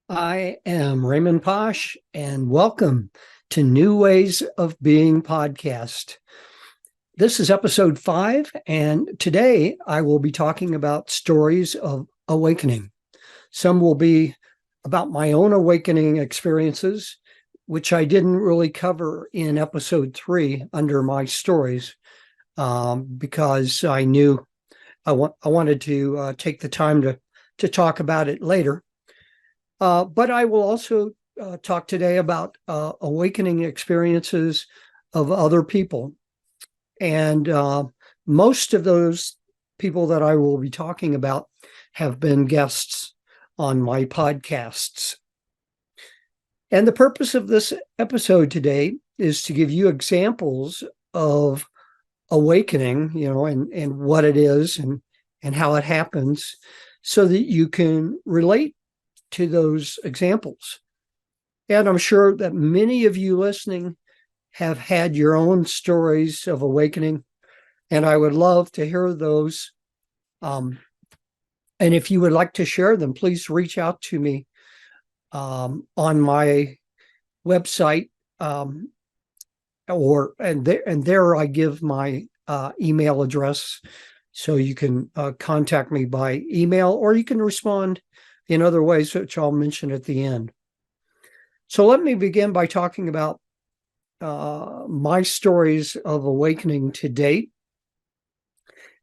I am Raymond Posch, and welcome to New Ways of Being podcast. This is episode 5, and today I will be talking about stories of awakening. Some will be about my own awakening experiences, which I didn't really cover in episode 3 under my stories, because I knew I wanted to take the time to talk about it later. But I will also talk today about awakening experiences of other people. And most of those people that I will be talking about have been guests on my podcasts. And the purpose of this episode today is to give you examples of awakening, and what it is and how it happens, so that you can relate to those examples. And I'm sure that many of you listening have had your own stories of awakening, and I would love to hear those. And if you would like to share them, please reach out to me on my website, and there I give my email address, so you can contact me by email, or you can respond in other ways, which I'll mention at the end. So let me begin by talking about my stories of awakening to date.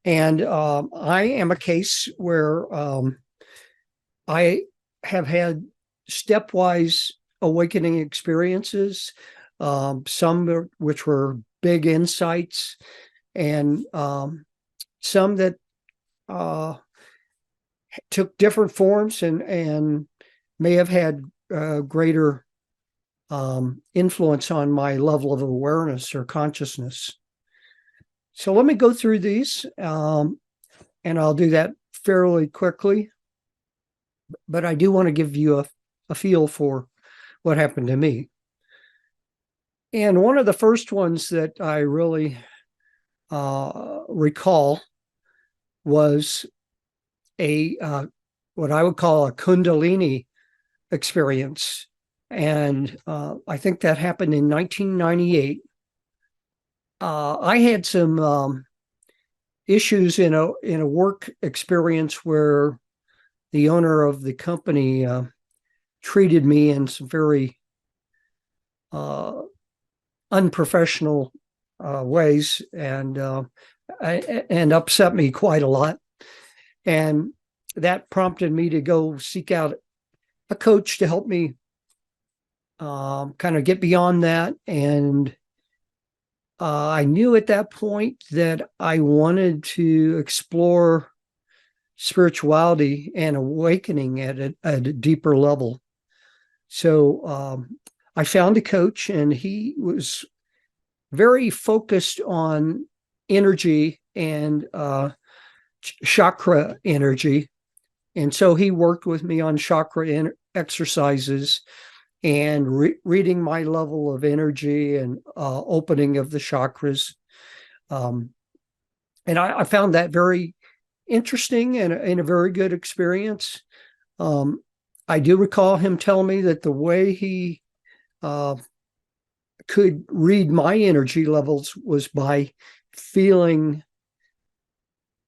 And I am a case where I have had stepwise awakening experiences, some which were big insights, and some that took different forms and may have had greater influence on my level of awareness or consciousness. So let me go through these, and I'll do that fairly quickly. But I do want to give you a feel for what happened to me. And one of the first ones that I really recall was what I would call a Kundalini experience. And I think that happened in 1998. I had some issues in a work experience where the owner of the company treated me in some very unprofessional ways, and upset me quite a lot. And that prompted me to go seek out a coach to help me kind of get beyond that. And I knew at that point that I wanted to explore spirituality and awakening at a deeper level. So I found a coach, and he was very focused on energy and chakra energy. And so he worked with me on chakra exercises and reading my level of energy and opening of the chakras. And I found that very interesting and a very good experience. I do recall him telling me that the way he could read my energy levels was by feeling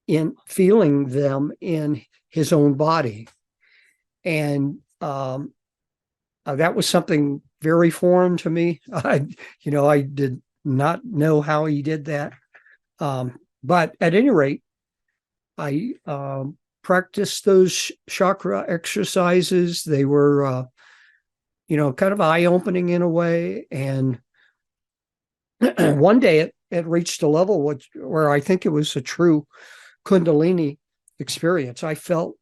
them in his own body. And that was something very foreign to me. I did not know how he did that. But at any rate, I practiced those chakra exercises. They were, kind of eye-opening in a way. And one day it reached a level where I think it was a true Kundalini experience. I felt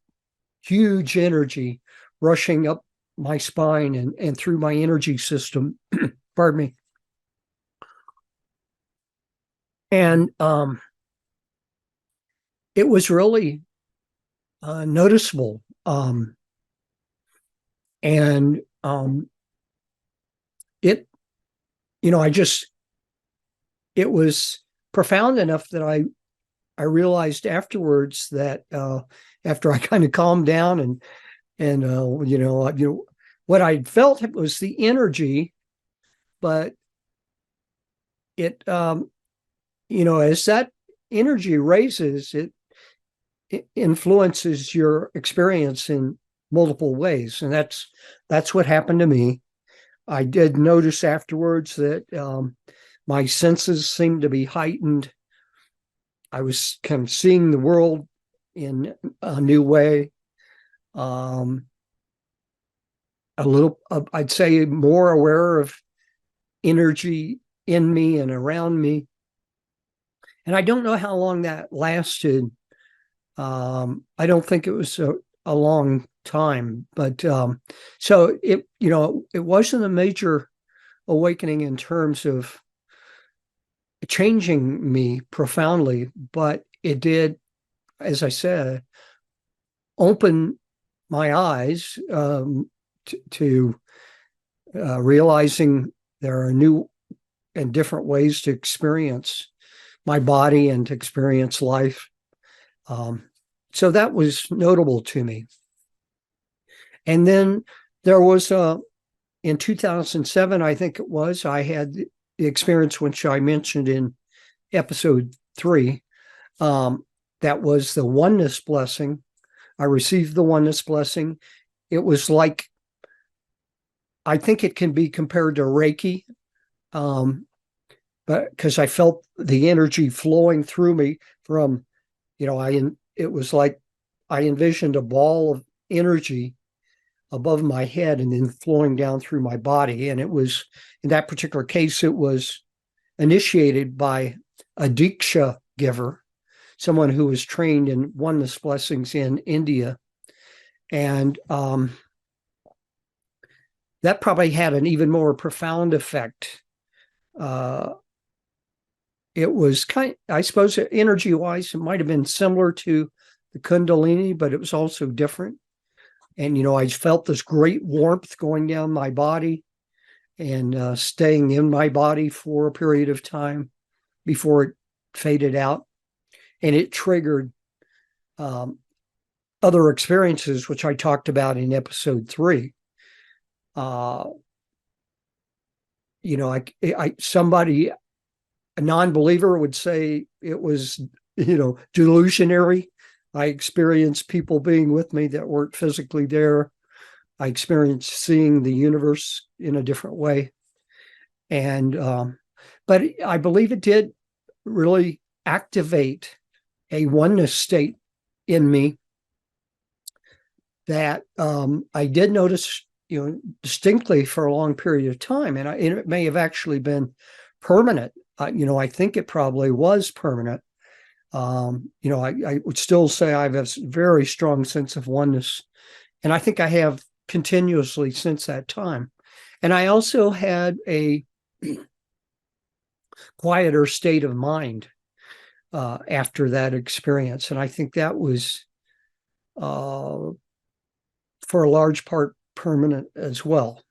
huge energy rushing up my spine and through my energy system. Pardon me. And it was really noticeable. And it, it was profound enough that I realized afterwards that after I kind of calmed down and what I felt was the energy, but it, as that energy raises, it influences your experience in multiple ways. And that's what happened to me. I did notice afterwards that my senses seemed to be heightened. I was kind of seeing the world in a new way. I'd say more aware of energy in me and around me. And I don't know how long that lasted. I don't think it was a long time, but so it wasn't a major awakening in terms of changing me profoundly, but it did, as I said, open my eyes to realizing there are new and different ways to experience my body and to experience life. So that was notable to me. And then there was in 2007, I think it was, I had the experience which I mentioned in episode 3. That was the Oneness Blessing. I received the Oneness Blessing. It was like, I think it can be compared to Reiki, but because I felt the energy flowing through me from, it was like I envisioned a ball of energy above my head and then flowing down through my body. And it was, in that particular case, it was initiated by a Diksha giver, someone who was trained in Oneness Blessings in India. And that probably had an even more profound effect. It was I suppose, energy-wise, it might have been similar to the Kundalini, but it was also different. And, I felt this great warmth going down my body and staying in my body for a period of time before it faded out. And it triggered other experiences, which I talked about in episode 3. Somebody, a non-believer, would say it was, delusionary. I experienced people being with me that weren't physically there. I experienced seeing the universe in a different way. And, but I believe it did really activate a oneness state in me that I did notice, distinctly for a long period of time. And it may have actually been permanent. I think it probably was permanent. I would still say I have a very strong sense of oneness, and I think I have continuously since that time. And I also had a quieter state of mind after that experience, and I think that was, for a large part, permanent as well.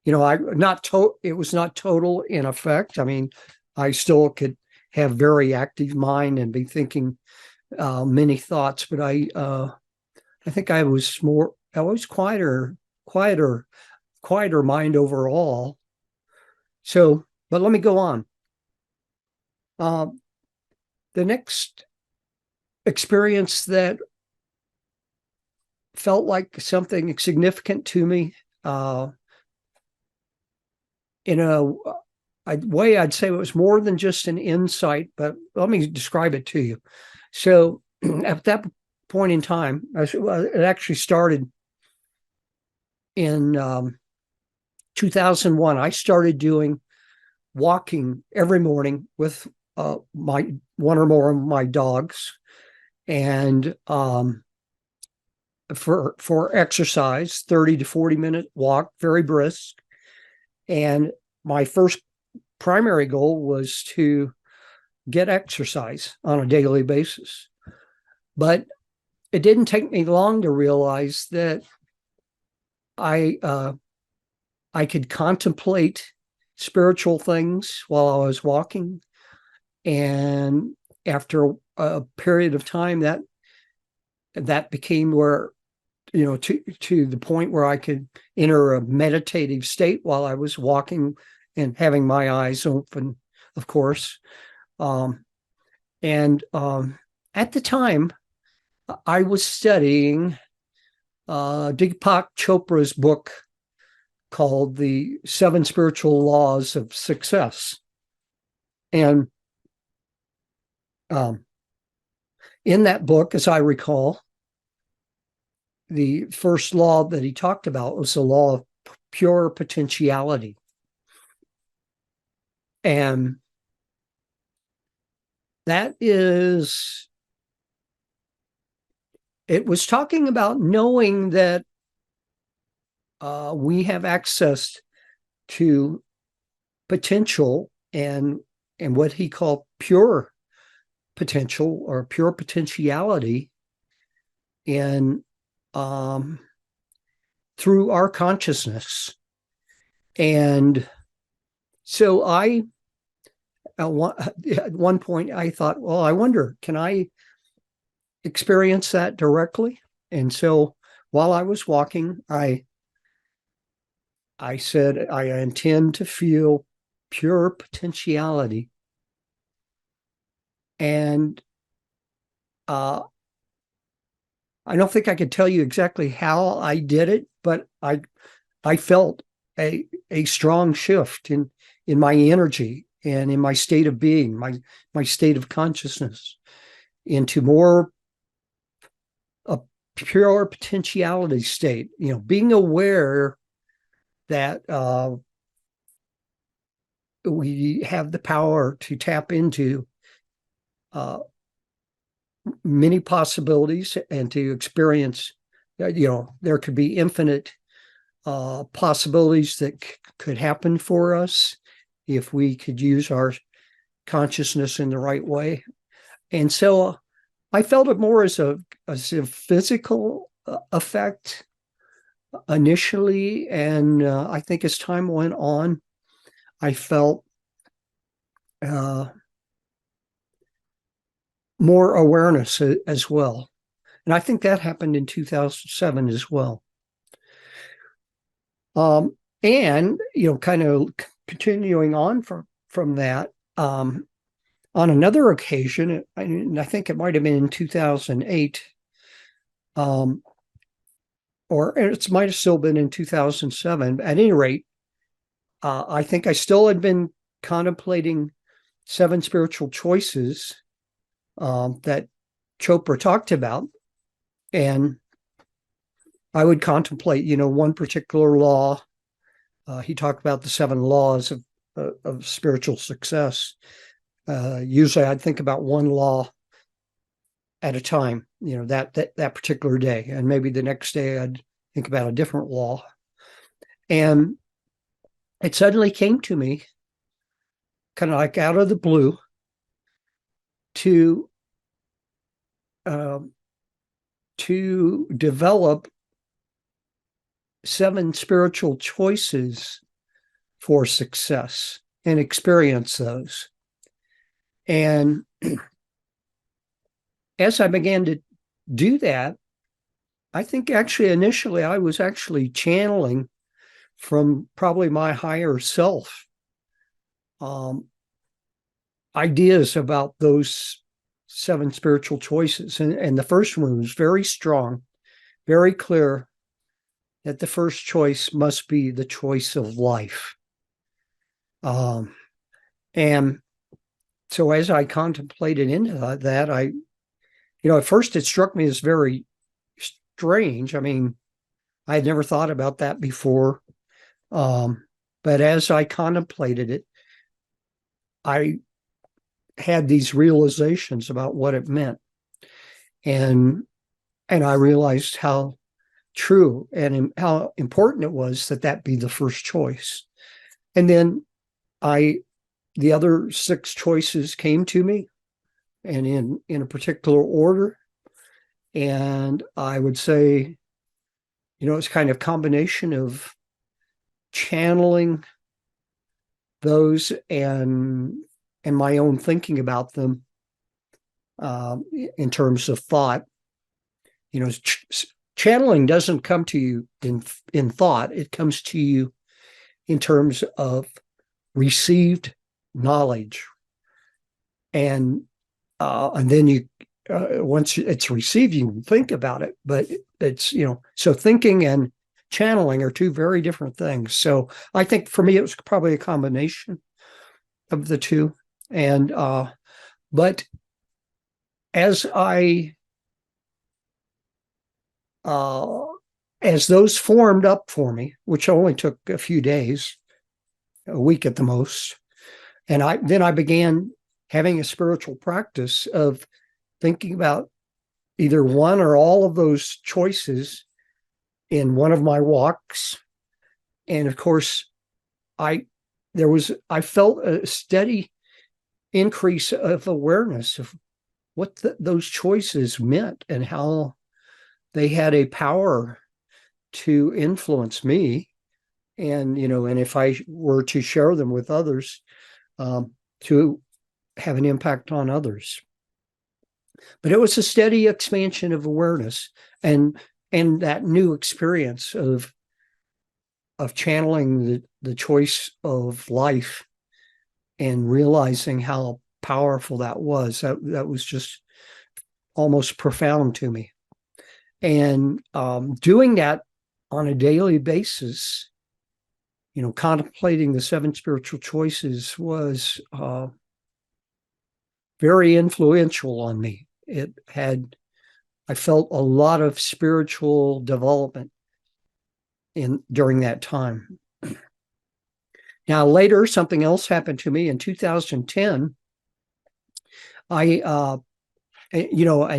It was not total in effect. I mean, I still could have very active mind and be thinking many thoughts, but I think I was quieter mind overall. So, but let me go on. The next experience that felt like something significant to me, in a way, I'd say it was more than just an insight, but let me describe it to you. So at that point in time, it actually started in 2001. I started doing walking every morning with my one or more of my dogs, and for exercise, 30 to 40-minute walk, very brisk. And my first primary goal was to get exercise on a daily basis. But it didn't take me long to realize that I could contemplate spiritual things while I was walking. And after a period of time, that became where to the point where I could enter a meditative state while I was walking and having my eyes open, of course. And at the time, I was studying Deepak Chopra's book called The Seven Spiritual Laws of Success. And in that book, as I recall, the first law that he talked about was the law of pure potentiality. And that is, it was talking about knowing that we have access to potential and what he called pure potential or pure potentiality in through our consciousness. And so at one point I thought, well, I wonder, can I experience that directly? And so while I was walking, I said, I intend to feel pure potentiality. And I don't think I could tell you exactly how I did it, but I felt a strong shift in my energy and in my state of being, my state of consciousness, into more a pure potentiality state. Being aware that we have the power to tap into many possibilities and to experience, there could be infinite possibilities that could happen for us if we could use our consciousness in the right way. And so I felt it more as a physical effect initially. And I think as time went on, I felt more awareness as well. And I think that happened in 2007 as well. And, kind of continuing on from that, on another occasion, I think it might have been in 2008, or it might have still been in 2007. At any rate, I think I still had been contemplating seven spiritual choices that Chopra talked about. And I would contemplate, one particular law. He talked about the seven laws of spiritual success. Usually I'd think about one law at a time, that particular day. And maybe the next day I'd think about a different law. And it suddenly came to me, kind of like out of the blue, to develop seven spiritual choices for success and experience those. And as I began to do that, I think actually initially I was actually channeling from probably my higher self ideas about those seven spiritual choices. And the first one was very strong, very clear, that the first choice must be the choice of life. And so as I contemplated into that, at first it struck me as very strange. I mean, I had never thought about that before. But as I contemplated it, I had these realizations about what it meant. And I realized how true and how important it was that be the first choice. And then the other six choices came to me, and in a particular order. And I would say, it's kind of a combination of channeling those and my own thinking about them in terms of thought. channeling doesn't come to you in thought. It comes to you in terms of received knowledge. And then you, once it's received, you can think about it, but it's, so thinking and channeling are two very different things. So I think for me, it was probably a combination of the two. And, but as as those formed up for me, which only took a few days, a week at the most, and then I began having a spiritual practice of thinking about either one or all of those choices in one of my walks. And of course, I felt a steady increase of awareness of what those choices meant and how they had a power to influence me. And, and if I were to share them with others, to have an impact on others. But it was a steady expansion of awareness and that new experience of channeling the choice of life and realizing how powerful that was. That was just almost profound to me. And doing that on a daily basis, contemplating the 7 spiritual choices was very influential on me. I felt a lot of spiritual development during that time. Now, later, something else happened to me in 2010. And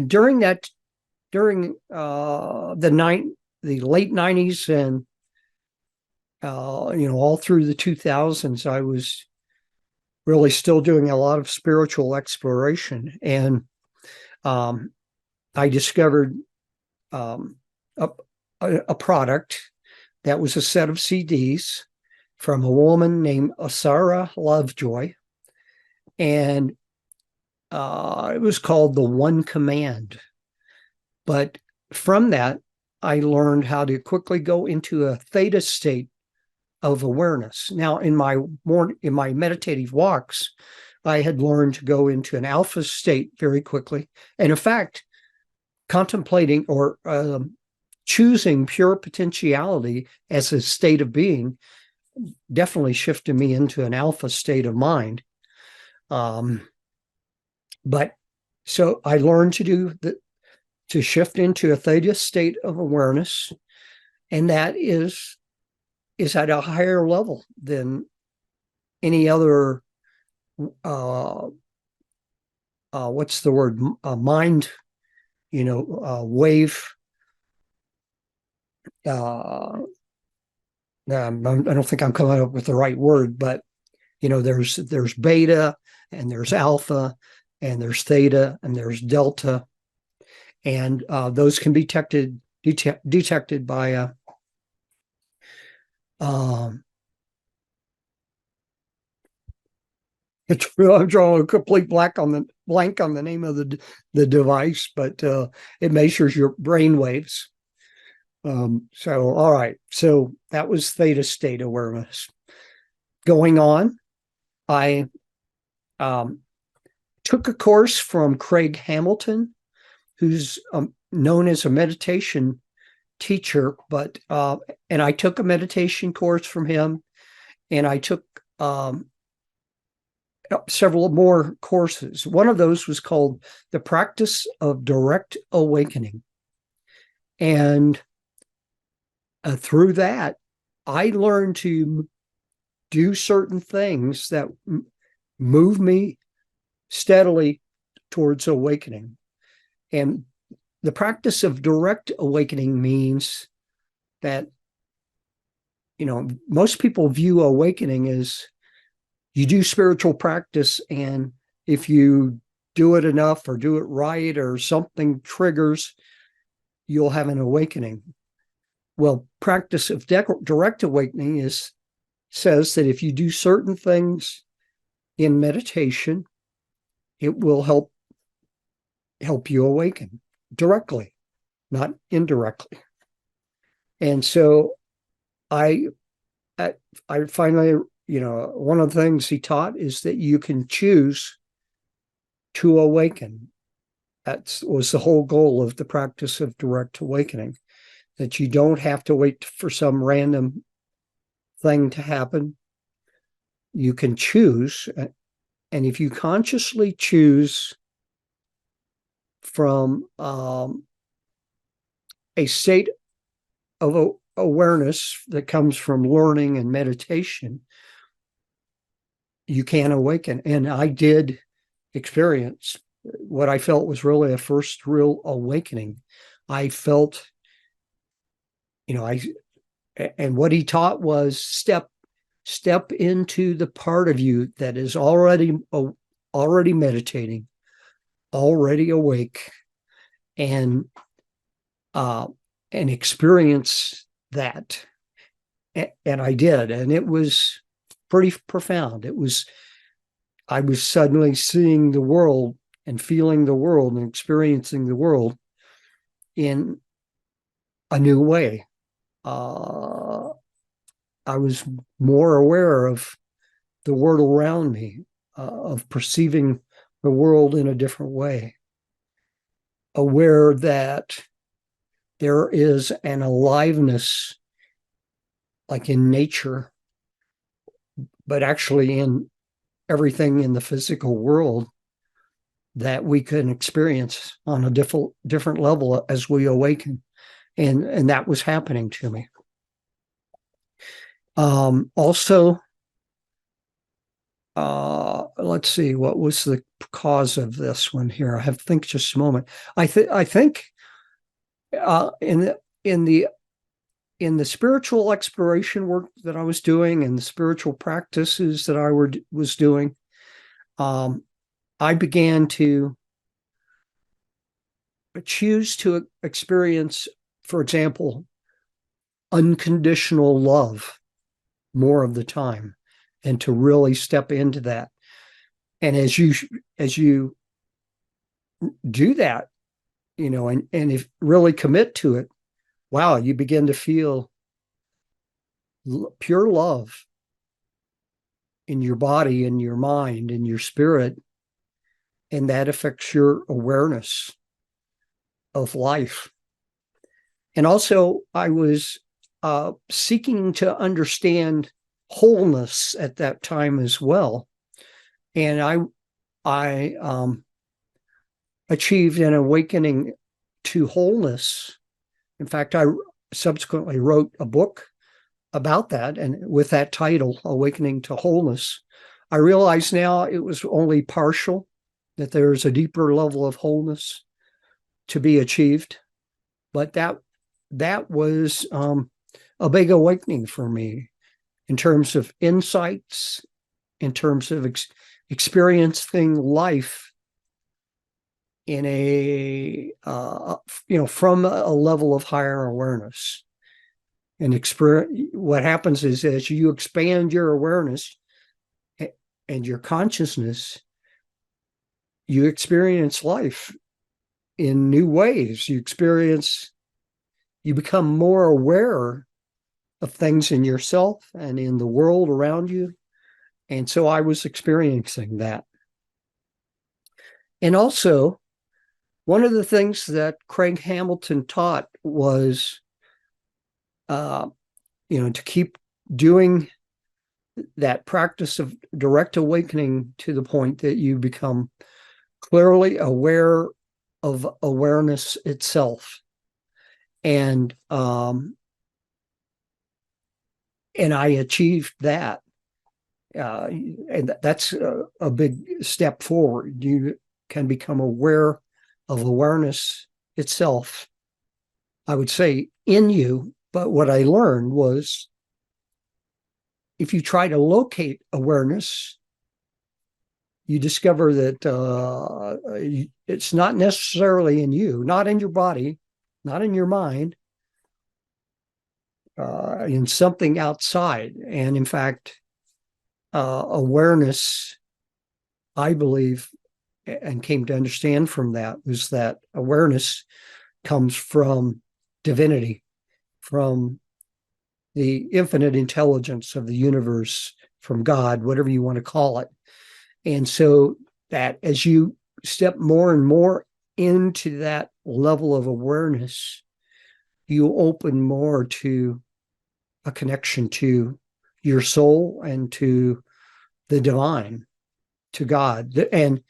during the late 90s and all through the 2000s, I was really still doing a lot of spiritual exploration. And I discovered a product that was a set of CDs from a woman named Asara Lovejoy. And it was called The One Command. But from that, I learned how to quickly go into a theta state of awareness. Now, in my meditative walks, I had learned to go into an alpha state very quickly. And in fact, contemplating or choosing pure potentiality as a state of being definitely shifted me into an alpha state of mind. But so I learned to shift into a theta state of awareness, and that is at a higher level than any other what's the word, mind, wave. I don't think I'm coming up with the right word, but there's beta and there's alpha and there's theta and there's delta, and those can be detected by it's real. I'm drawing a complete blank on the name of the device, but it measures your brain waves. So, all right. So that was theta state awareness. Going on, I took a course from Craig Hamilton, who's known as a meditation teacher, but and I took a meditation course from him, and I took several more courses. One of those was called The Practice of Direct Awakening. And through that, I learned to do certain things that move me steadily towards awakening. And the practice of direct awakening means that, most people view awakening as you do spiritual practice, and if you do it enough or do it right or something triggers, you'll have an awakening. Well, practice of direct awakening says that if you do certain things in meditation, it will help you awaken directly. not indirectly. And so I finally, one of the things he taught is that you can choose to awaken. That was the whole goal of the practice of direct awakening, that you don't have to wait for some random thing to happen. You can choose. And if you consciously choose from a state of awareness that comes from learning and meditation, you can awaken. And I did experience what I felt was really a first real awakening. I felt, and what he taught was step into the part of you that is already meditating, already awake, and experience that. And I did, and it was pretty profound. I was suddenly seeing the world and feeling the world and experiencing the world in a new way. I was more aware of the world around me, of perceiving the world in a different way, aware that there is an aliveness like in nature, but actually in everything in the physical world that we can experience on a different level as we awaken. And that was happening to me. Also, let's see, what was the cause of this one here? I have to think just a moment. I think in the spiritual exploration work that I was doing and the spiritual practices that I was doing, I began to choose to experience, for example, unconditional love more of the time, and to really step into that. And as you do that, and if really commit to it, wow, you begin to feel pure love in your body, in your mind, in your spirit, and that affects your awareness of life. And also, I was seeking to understand wholeness at that time as well, and I achieved an awakening to wholeness. In fact, I subsequently wrote a book about that, and with that title, Awakening to Wholeness. I realize now it was only partial, that there's a deeper level of wholeness to be achieved, but that was a big awakening for me in terms of insights, in terms of experiencing life in a from a level of higher awareness. And what happens is, as you expand your awareness and your consciousness, you experience life in new ways. You become more aware of things in yourself and in the world around you. And so I was experiencing that. And also, one of the things that Craig Hamilton taught was, to keep doing that practice of direct awakening to the point that you become clearly aware of awareness itself. And I achieved that. And that's a big step forward. You can become aware of awareness itself, I would say, in you. But what I learned was, if you try to locate awareness, you discover that it's not necessarily in you, not in your body, not in your mind, in something outside. And in fact, awareness, I believe, and came to understand from that, was that awareness comes from divinity, from the infinite intelligence of the universe, from God, whatever you want to call it. And so that as you step more and more into that level of awareness, you open more to a connection to your soul and to the divine, to God. And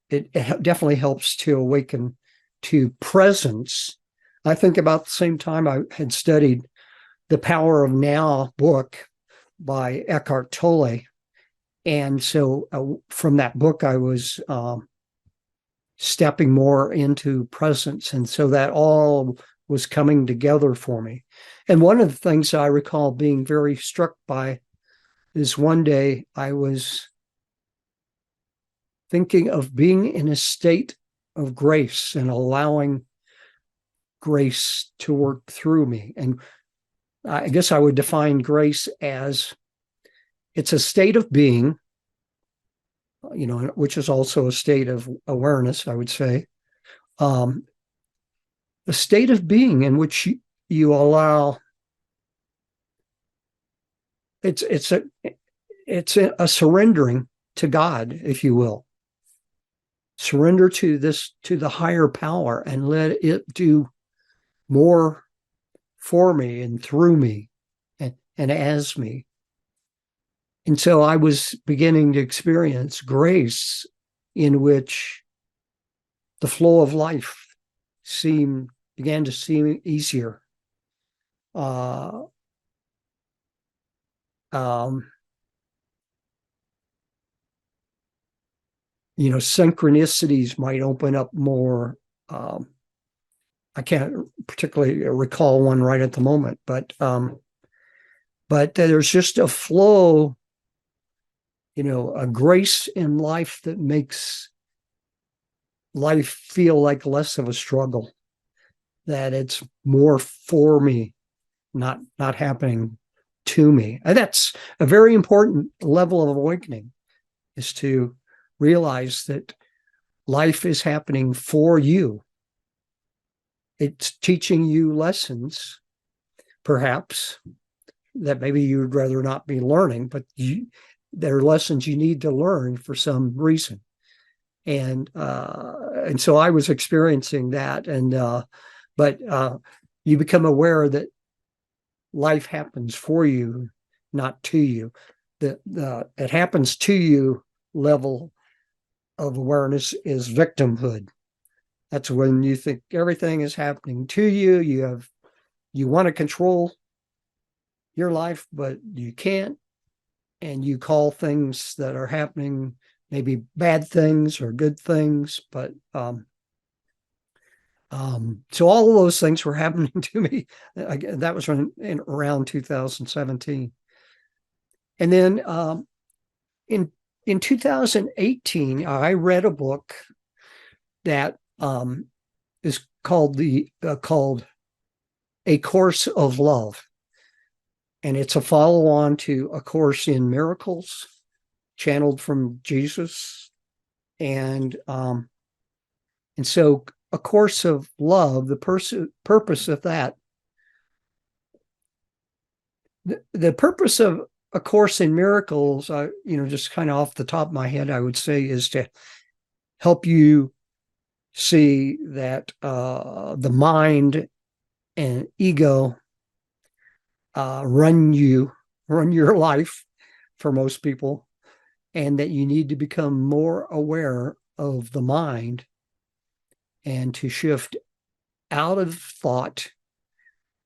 it definitely helps to awaken to presence. I think about the same time I had studied the Power of Now book by Eckhart Tolle. And so from that book, I was stepping more into presence. And so that all was coming together for me. And one of the things I recall being very struck by is one day I was thinking of being in a state of grace and allowing grace to work through me. And I guess I would define grace as it's a state of being, which is also a state of awareness, I would say. A state of being in which you allow it's a surrendering to God, if you will. Surrender to the higher power and let it do more for me and through me and as me. And so I was beginning to experience grace in which the flow of life began to seem easier. Synchronicities might open up more. I can't particularly recall one right at the moment, but there's just a flow, a grace in life that makes life feel like less of a struggle, that it's more for me, not happening to me. And that's a very important level of awakening, is to realize that life is happening for you. It's teaching you lessons, perhaps, that maybe you'd rather not be learning, but they're lessons you need to learn for some reason. And so I was experiencing that. But you become aware that life happens for you, not to you. It happens to you level of awareness is victimhood. That's when you think everything is happening to you. You want to control your life, but you can't. And you call things that are happening maybe bad things or good things. But so all of those things were happening to me. That was around 2017. And then in 2018, I read a book that is called A Course of Love. And it's a follow-on to A Course in Miracles, channeled from Jesus. And so A Course of Love, the purpose of that, the purpose of A Course in Miracles, just kind of off the top of my head, I would say, is to help you see that the mind and ego run your life for most people, and that you need to become more aware of the mind and to shift out of thought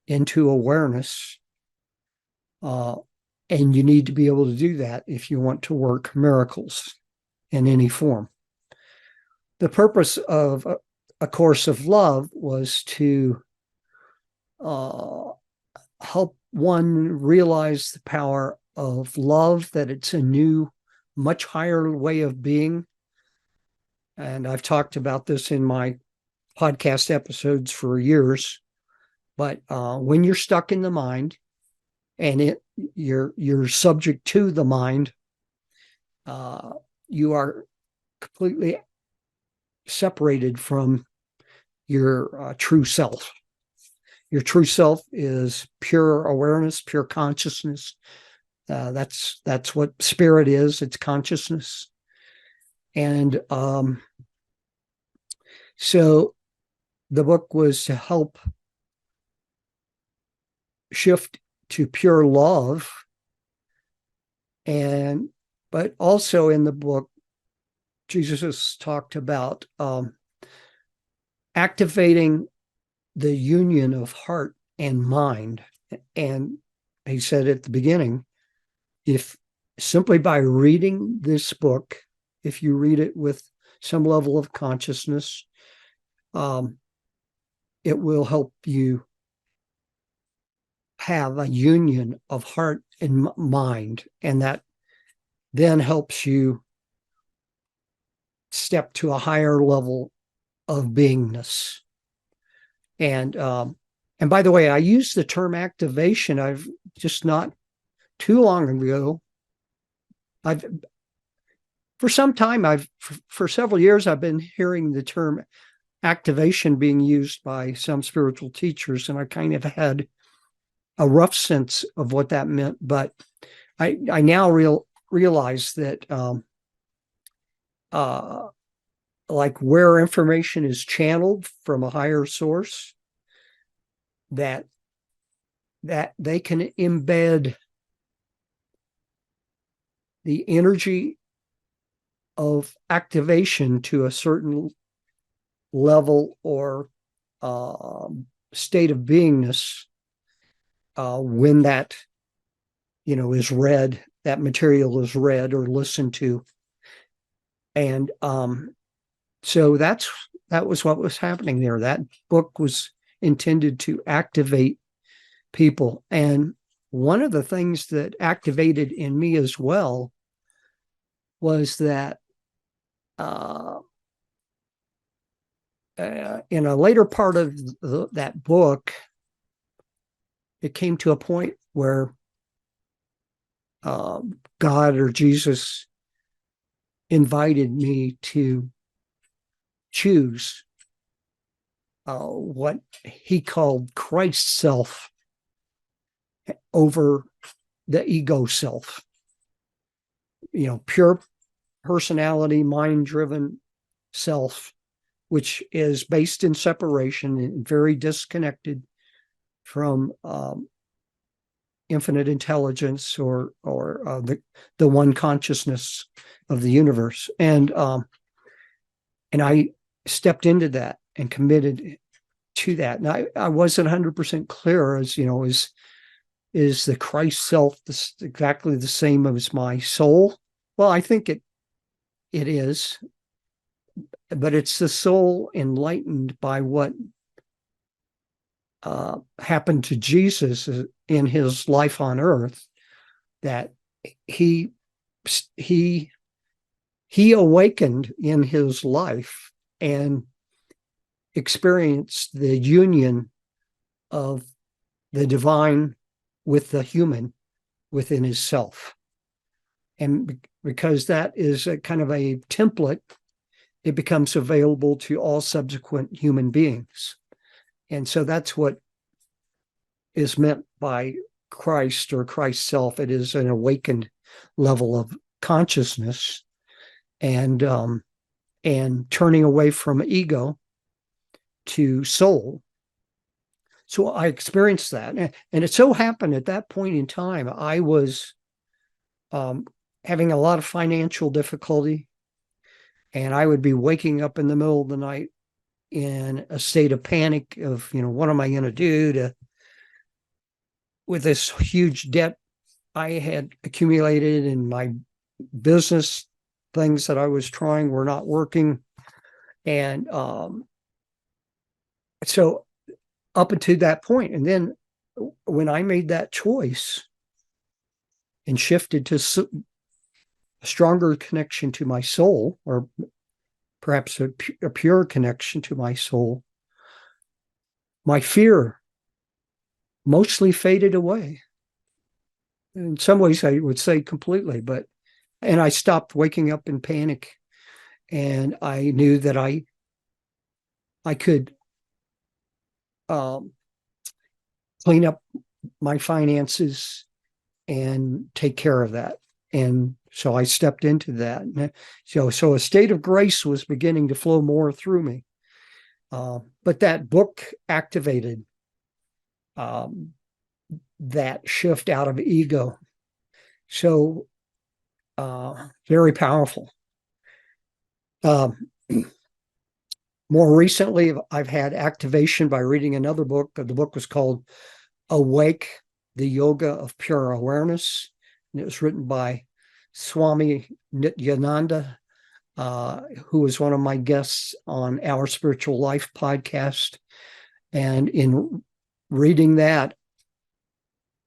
into awareness. And you need to be able to do that if you want to work miracles in any form. The purpose of A Course of Love was to help one realize the power of love, that it's a new, much higher way of being. And I've talked about this in my podcast episodes for years. But when you're stuck in the mind and you're subject to the mind, you are completely separated from your true self. Your true self is pure awareness, pure consciousness. That's what spirit is. It's consciousness. And so the book was to help shift to pure love. But also in the book, Jesus has talked about activating the union of heart and mind. And he said at the beginning, if simply by reading this book, if you read it with some level of consciousness, it will help you have a union of heart and mind, and that then helps you step to a higher level of beingness. And by the way, I use the term activation. I've just not too long ago. For several years, I've been hearing the term activation being used by some spiritual teachers, and I kind of had a rough sense of what that meant. But I now realize that like where information is channeled from a higher source, that they can embed the energy of activation to a certain level or state of beingness when that is read, that material is read or listened to. And so that was what was happening there. That book was intended to activate people. And one of the things that activated in me as well was that in a later part of that book, it came to a point where God or Jesus invited me to choose what he called Christ self over the ego self. Pure personality, mind-driven self, which is based in separation and very disconnected from infinite intelligence or the one consciousness of the universe. And I stepped into that and committed to that. And I wasn't 100% clear as, is the Christ self exactly the same as my soul? Well, I think it is, but it's the soul enlightened by what happened to Jesus in his life on earth, that he awakened in his life and experienced the union of the divine with the human within his self. And because that is a kind of a template, it becomes available to all subsequent human beings. And so that's what is meant by Christ or Christ self. It is an awakened level of consciousness and turning away from ego to soul. So I experienced that. And it so happened at that point in time, I was having a lot of financial difficulty, and I would be waking up in the middle of the night in a state of panic of, what am I going to do with this huge debt I had accumulated, and my business things that I was trying were not working. And so up until that point, and then when I made that choice and shifted to a stronger connection to my soul, or perhaps a pure connection to my soul, my fear mostly faded away. In some ways, I would say completely, and I stopped waking up in panic, and I knew that I could clean up my finances and take care of that. And so I stepped into that. So a state of grace was beginning to flow more through me. But that book activated that shift out of ego. So very powerful. More recently, I've had activation by reading another book. The book was called Awake, the Yoga of Pure Awareness. And it was written by Swami Nityananda, who was one of my guests on Our Spiritual Life podcast. And in reading that,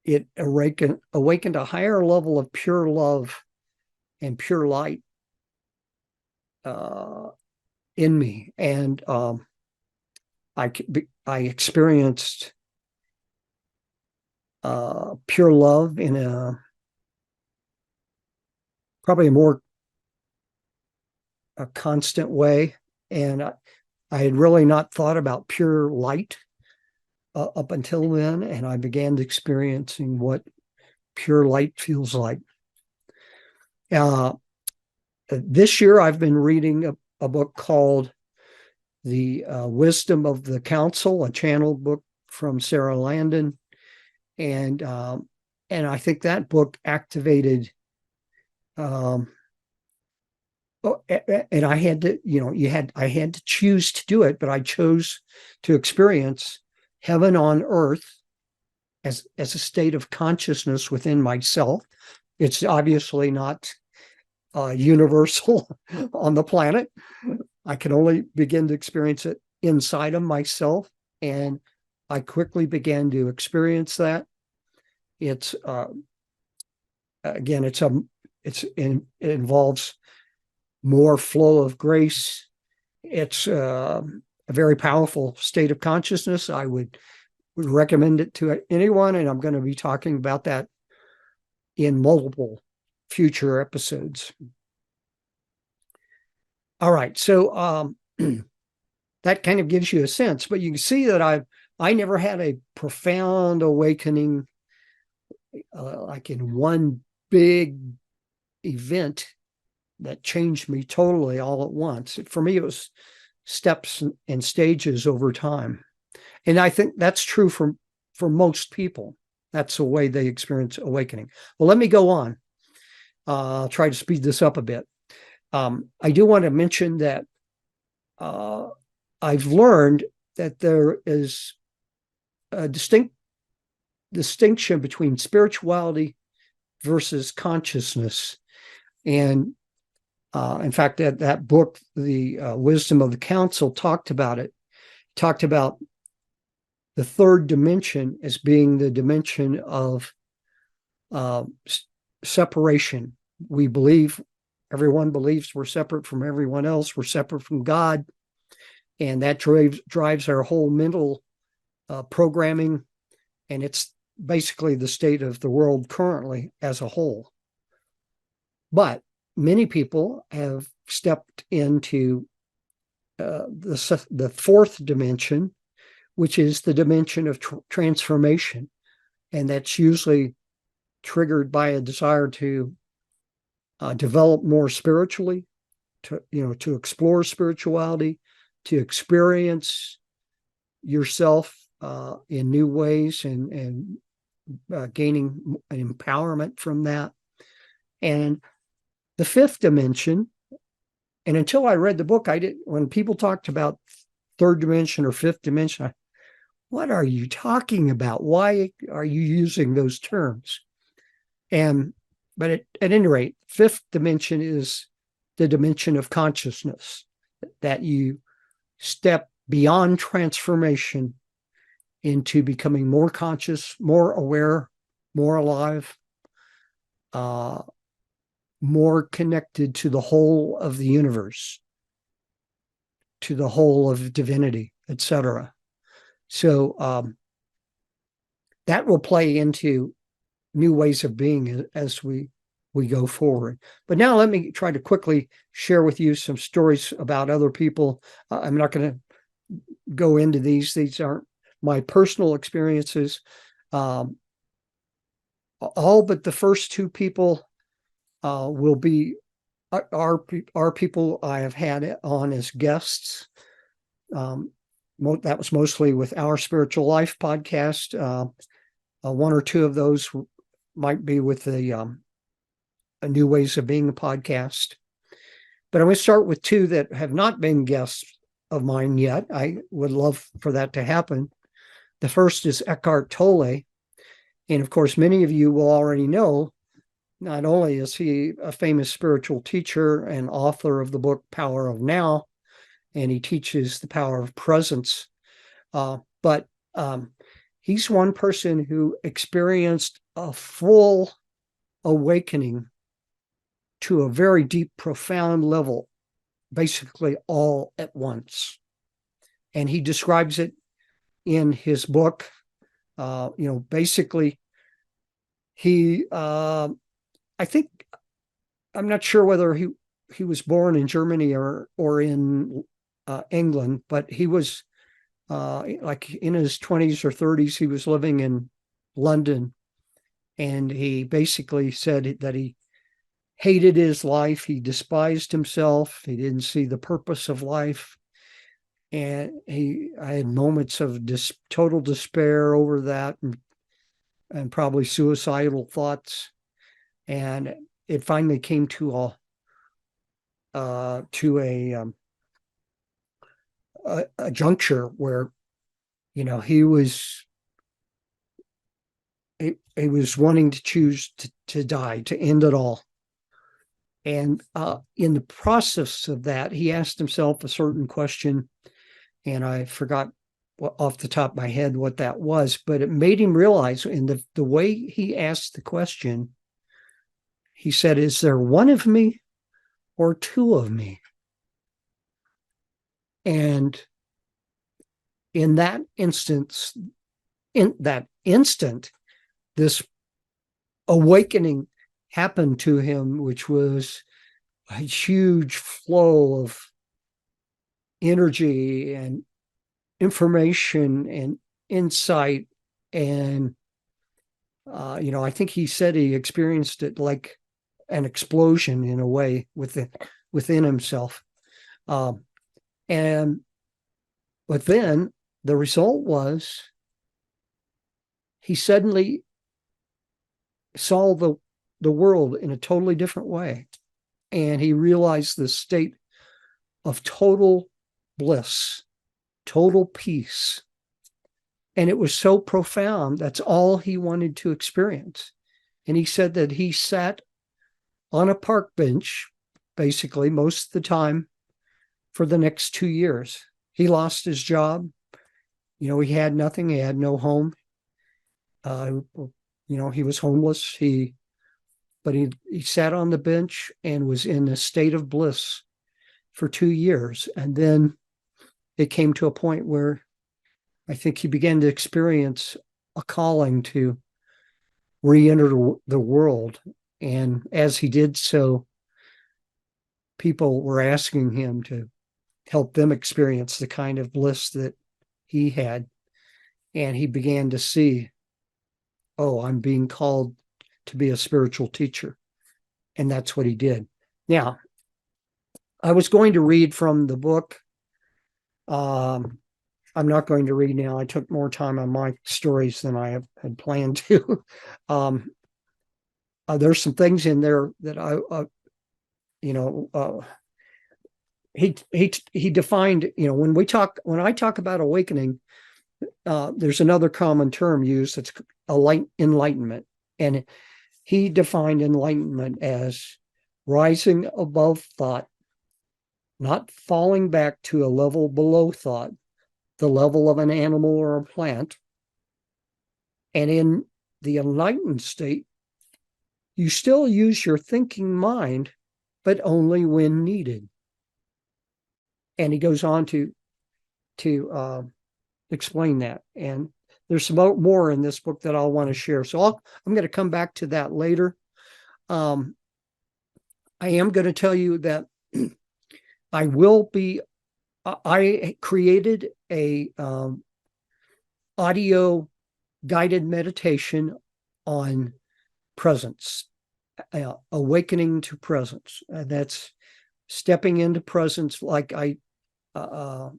it awakened a higher level of pure love and pure light in me. And I experienced pure love in probably a constant way. And I had really not thought about pure light up until then. And I began experiencing what pure light feels like. This year, I've been reading a book called The Wisdom of the Council, a channel book from Sarah Landon. And I think that book activated, and I had to, I had to choose to do it, but I chose to experience heaven on earth as a state of consciousness within myself. It's obviously not universal on the planet. I can only begin to experience it inside of myself, and I quickly began to experience that. It involves more flow of grace. It's a very powerful state of consciousness. I would recommend it to anyone, and I'm going to be talking about that in multiple future episodes. All right, so that kind of gives you a sense, but you can see that I never had a profound awakening like in one big event that changed me totally all at once. For me, it was steps and stages over time. And I think that's true for most people. That's the way they experience awakening. Well, let me go on. I'll try to speed this up a bit. I do want to mention that I've learned that there is a distinction between spirituality versus consciousness. And in fact, that book, The Wisdom of the Council, talked about it. Talked about the third dimension as being the dimension of separation. Everyone believes we're separate from everyone else. We're separate from God. And that drives our whole mental programming. And it's basically the state of the world currently as a whole. But many people have stepped into the fourth dimension, which is the dimension of transformation. And that's usually triggered by a desire to develop more spiritually, to explore spirituality, to experience yourself in new ways and gaining an empowerment from that. And the fifth dimension, and until I read the book, when people talked about third dimension or fifth dimension, what are you talking about? Why are you using those terms? But at any rate, fifth dimension is the dimension of consciousness, that you step beyond transformation into becoming more conscious, more aware, more alive, more connected to the whole of the universe, to the whole of divinity, etc. So that will play into new ways of being as we go forward. But now let me try to quickly share with you some stories about other people. I'm not going to go into these. These aren't my personal experiences. All but the first two people will be our people I have had on as guests. That was mostly with Our Spiritual Life podcast. One or two of those might be with the New Ways of Being podcast. But I'm going to start with two that have not been guests of mine yet. I would love for that to happen. The first is Eckhart Tolle. And of course, many of you will already know, not only is he a famous spiritual teacher and author of the book Power of Now, and he teaches the power of presence, but he's one person who experienced a full awakening to a very deep, profound level, basically all at once. And he describes it in his book. Basically, he, I think, I'm not sure whether he was born in Germany or in England, but he was like in his 20s or 30s, he was living in London. And he basically said that he hated his life. He despised himself. He didn't see the purpose of life. And I had moments of total despair over that and probably suicidal thoughts. And it finally came to a juncture where, he was wanting to choose to die, to end it all. And in the process of that, he asked himself a certain question, and I forgot off the top of my head what that was, but it made him realize in the way he asked the question, he said, is there one of me or two of me? And in that instant, this awakening happened to him, which was a huge flow of energy and information and insight. And, I think he said he experienced it like an explosion in a way within himself. But then the result was he suddenly saw the world in a totally different way. And he realized this state of total bliss, total peace. And it was so profound. That's all he wanted to experience. And he said that he sat on a park bench, basically most of the time for the next 2 years. He lost his job. He had nothing. He had no home. He was homeless. But he sat on the bench and was in a state of bliss for 2 years. And then it came to a point where I think he began to experience a calling to re-enter the world. And as he did so, people were asking him to help them experience the kind of bliss that he had. And he began to see, I'm being called to be a spiritual teacher. And that's what he did. Now, I was going to read from the book. I'm not going to read now. I took more time on my stories than I had planned to. There's some things in there that he defined, when I talk about awakening, there's another common term used. It's enlightenment. And he defined enlightenment as rising above thought, not falling back to a level below thought, the level of an animal or a plant. And in the enlightened state, you still use your thinking mind, but only when needed. And he goes on to explain that. And there's some more in this book that I'll want to share. So I'm going to come back to that later. I am going to tell you that I created a audio guided meditation on presence, awakening to presence. That's stepping into presence, like that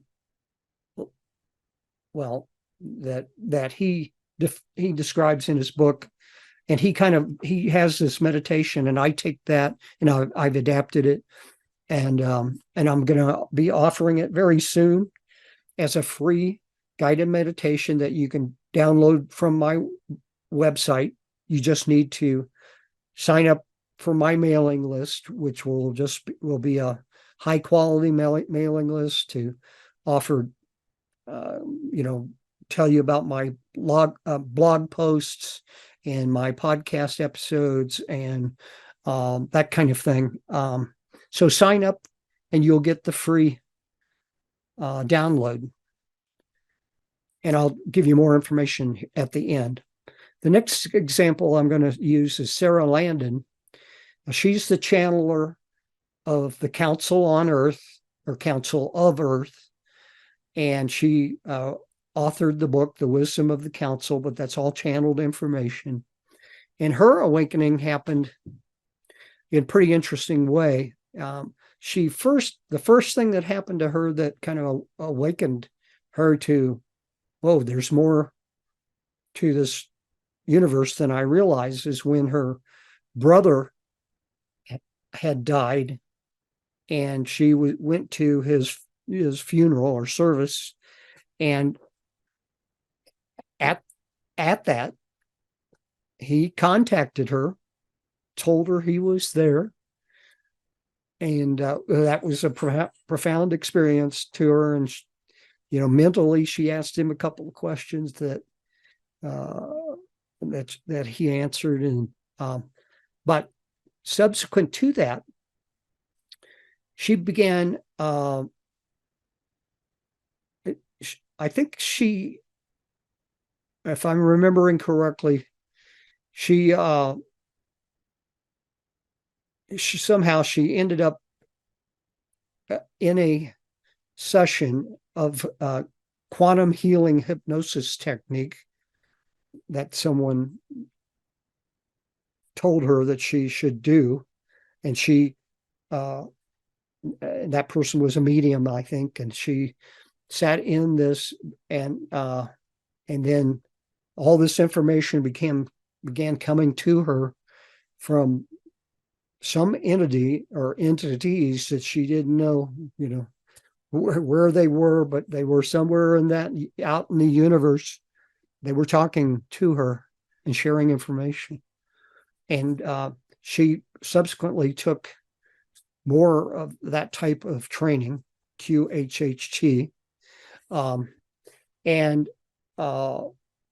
he describes in his book. And he has this meditation, and I take that and I've adapted it, and I'm going to be offering it very soon as a free guided meditation that you can download from my website. You just need to sign up for my mailing list, which will be a high quality mailing list to offer, tell you about my blog posts and my podcast episodes and that kind of thing. So sign up and you'll get the free download. And I'll give you more information at the end. The next example I'm going to use is Sarah Landon. She's the channeler of the Council on Earth, or Council of Earth. And she authored the book, The Wisdom of the Council, but that's all channeled information. And her awakening happened in a pretty interesting way. The first thing that happened to her that kind of awakened her to, whoa, there's more to this universe than I realized, is when her brother had died, and she went to his funeral or service, and at that, he contacted her, told her he was there, and that was a profound experience to her. And mentally, she asked him a couple of questions that he answered, and but subsequent to that, she began. I think she, if I'm remembering correctly, she ended up in a session of quantum healing hypnosis technique that someone told her that she should do, and she that person was a medium, I think, and she sat in this, and then all this information began coming to her from some entity or entities that she didn't know, where they were, but they were somewhere out in the universe. They were talking to her and sharing information. And she subsequently took more of that type of training, QHHT, and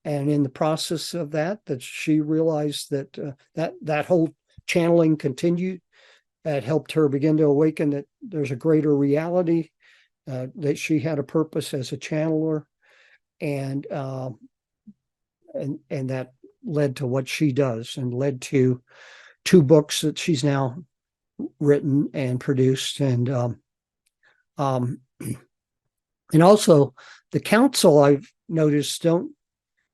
in the process of that she realized that whole channeling continued. That helped her begin to awaken that there's a greater reality, that she had a purpose as a channeler, and that led to what she does, and led to 2 books that she's now written and produced. And also the council, I've noticed, don't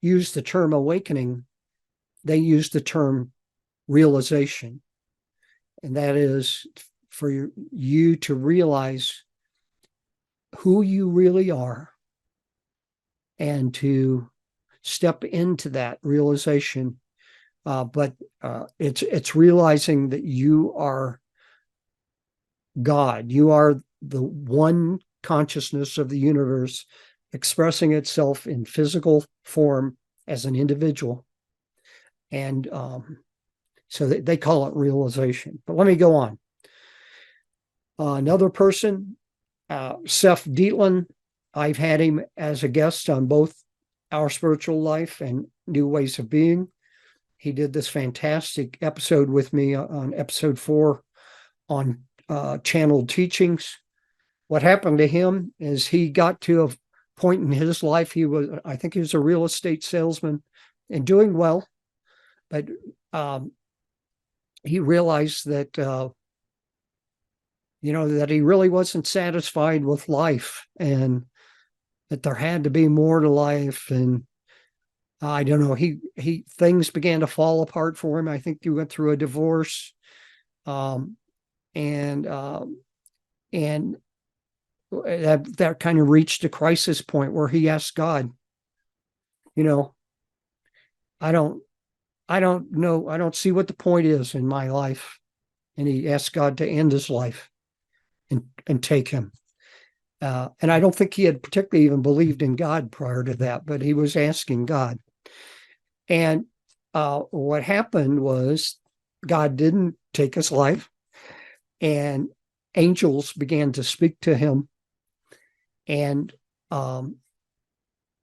use the term awakening. They use the term realization. And that is for you to realize who you really are, and to step into that realization. But it's realizing that you are God. You are the one consciousness of the universe expressing itself in physical form as an individual. And so they call it realization. But let me go on. Another person, Seth Dietland, I've had him as a guest on both Our Spiritual Life and New Ways of Being. He did this fantastic episode with me on episode 4 on channeled teachings. What happened to him is he got to a point in his life, I think he was a real estate salesman and doing well, but he realized that that he really wasn't satisfied with life, and that there had to be more to life. And I don't know. He things began to fall apart for him. I think he went through a divorce, um, and and that kind of reached a crisis point where he asked God, you know, I don't I don't know, I don't see what the point is in my life, and he asked God to end his life and take him. And I don't think he had particularly even believed in God prior to that, but he was asking God. And what happened was God didn't take his life, and angels began to speak to him, and um,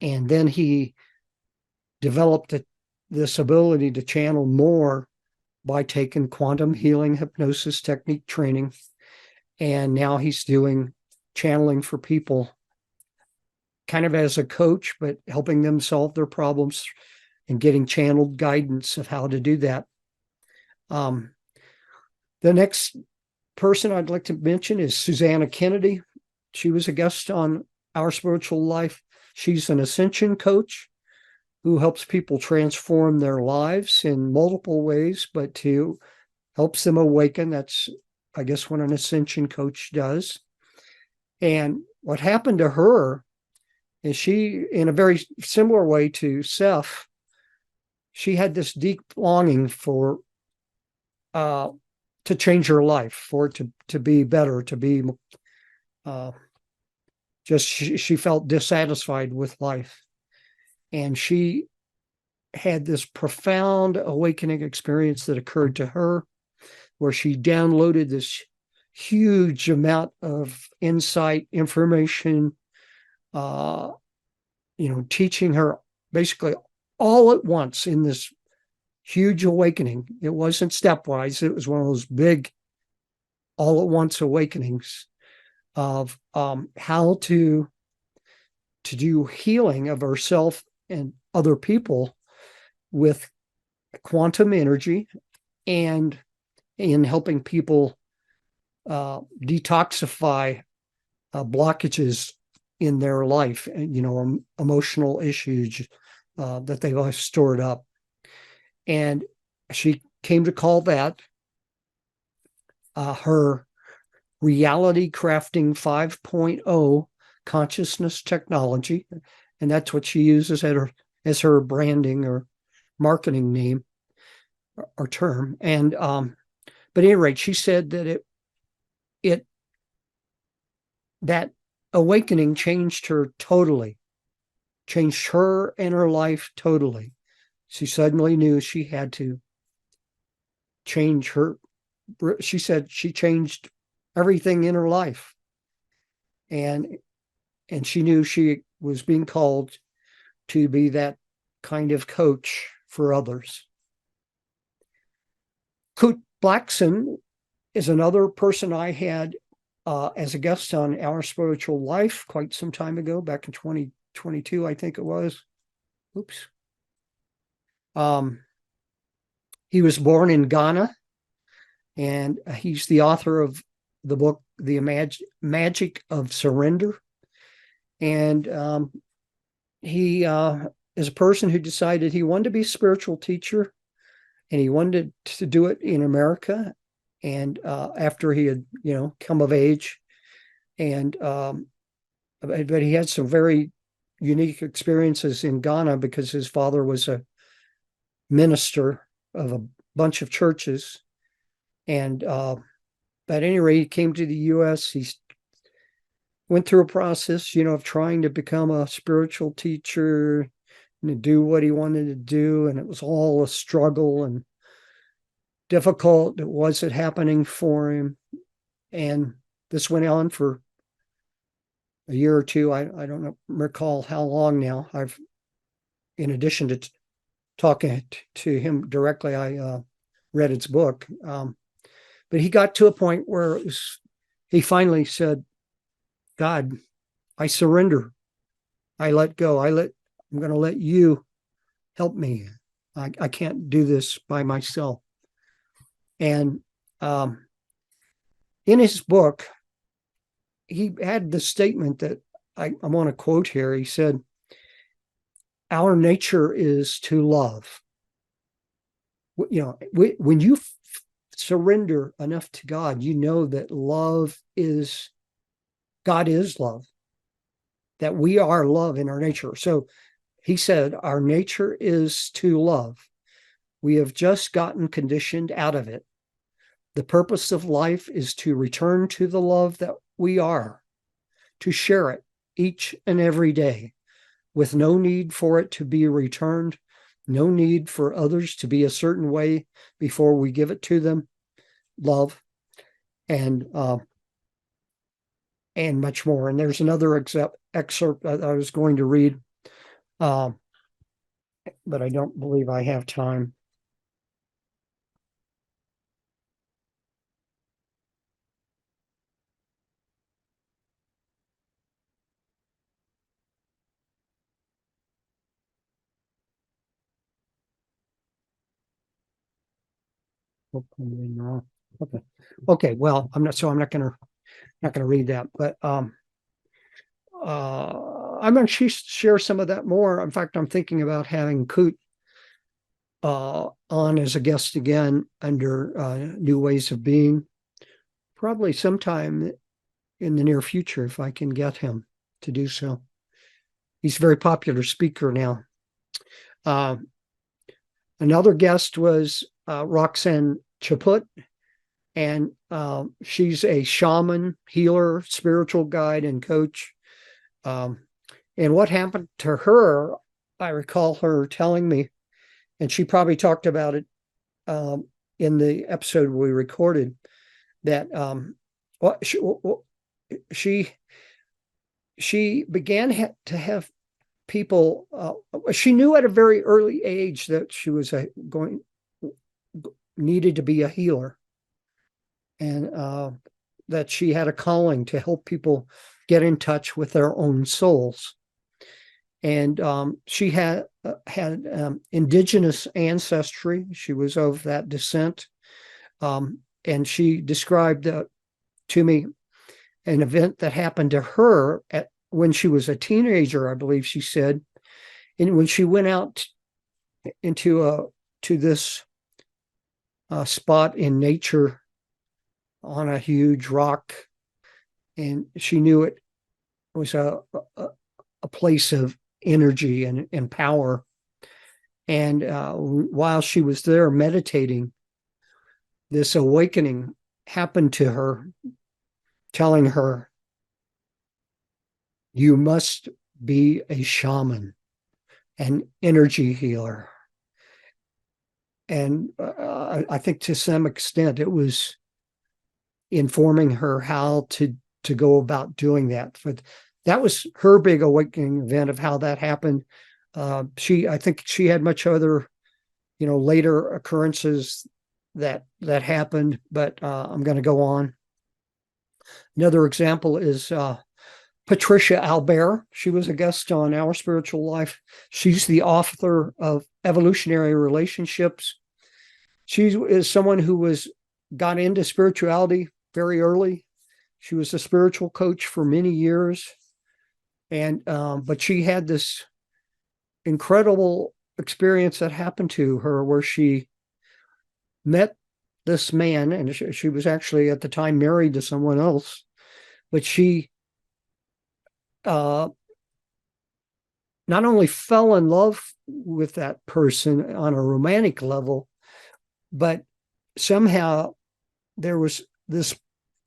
and then he developed this ability to channel more by taking quantum healing hypnosis technique training, and now he's doing channeling for people, kind of as a coach, but helping them solve their problems and getting channeled guidance of how to do that. Um, the next person I'd like to mention is Susanna Kennedy. She was a guest on Our Spiritual Life. She's an Ascension Coach who helps people transform their lives in multiple ways, but to helps them awaken. That's, I guess, what an Ascension Coach does. And what happened to her is she, in a very similar way to Seth, she had this deep longing for to change her life, for it to be better, to be just she felt dissatisfied with life, and she had this profound awakening experience that occurred to her, where she downloaded this huge amount of insight, information, teaching her basically all at once in this huge awakening. It wasn't stepwise. It was one of those big all at once awakenings of how to do healing of herself and other people with quantum energy, and in helping people detoxify blockages in their life, and emotional issues that they've stored up. And she came to call that her reality crafting 5.0 consciousness technology, and that's what she uses as her branding or marketing name or term. And but at any rate, she said that that awakening changed her totally, changed her and her life totally. She suddenly knew she had to change her. She said she changed everything in her life, and she knew she was being called to be that kind of coach for others. Kurt Blackson is another person I had as a guest on Our Spiritual Life quite some time ago, back in 2022, I think it was. Oops. He was born in Ghana, and he's the author of the book, The Magic of Surrender. And he is a person who decided he wanted to be a spiritual teacher, and he wanted to do it in America. And after he had, come of age, and but he had some very unique experiences in Ghana because his father was a minister of a bunch of churches. And at any rate, he came to the U.S. He went through a process, of trying to become a spiritual teacher and to do what he wanted to do. And it was all a struggle and difficult. It wasn't happening for him. And this went on for a year or two. I don't recall how long now. In addition to talking to him directly, I read his book. But he got to a point where he finally said, God, I surrender. I let go. I'm going to let you help me. I can't do this by myself. And in his book, he had the statement that I want to quote here. He said, our nature is to love. When you surrender enough to God, you know that God is love, that we are love in our nature. So he said, our nature is to love. We have just gotten conditioned out of it. The purpose of life is to return to the love that we are, to share it each and every day, with no need for it to be returned, no need for others to be a certain way before we give it to them. Love and much more. And there's another excerpt I was going to read, but I don't believe I have time. Okay. Okay. Well, I'm not going to read that, but I'm going to share some of that more. In fact, I'm thinking about having Coot on as a guest again under New Ways of Being, probably sometime in the near future if I can get him to do so. He's a very popular speaker now. Another guest was Roxanne Chaput, and she's a shaman, healer, spiritual guide, and coach. And what happened to her, I recall her telling me, and she probably talked about it in the episode we recorded, that she began to have people. She knew at a very early age that she was needed to be a healer, and that she had a calling to help people get in touch with their own souls. And she had indigenous ancestry. She was of that descent. And she described to me an event that happened to her when she was a teenager, I believe she said. And when she went out to this spot in nature on a huge rock, and she knew it was a place of energy and power. And while she was there meditating, this awakening happened to her, telling her, you must be a shaman, an energy healer. And I think to some extent it was informing her how to go about doing that. But that was her big awakening event of how that happened. I think she had much other, later occurrences that happened, but I'm going to go on. Another example is Patricia Albert. She was a guest on Our Spiritual Life. She's the author of Evolutionary Relationships. She is someone who got into spirituality very early. She was a spiritual coach for many years. And but she had this incredible experience that happened to her where she met this man, and she was actually at the time married to someone else, but she not only fell in love with that person on a romantic level, but somehow there was this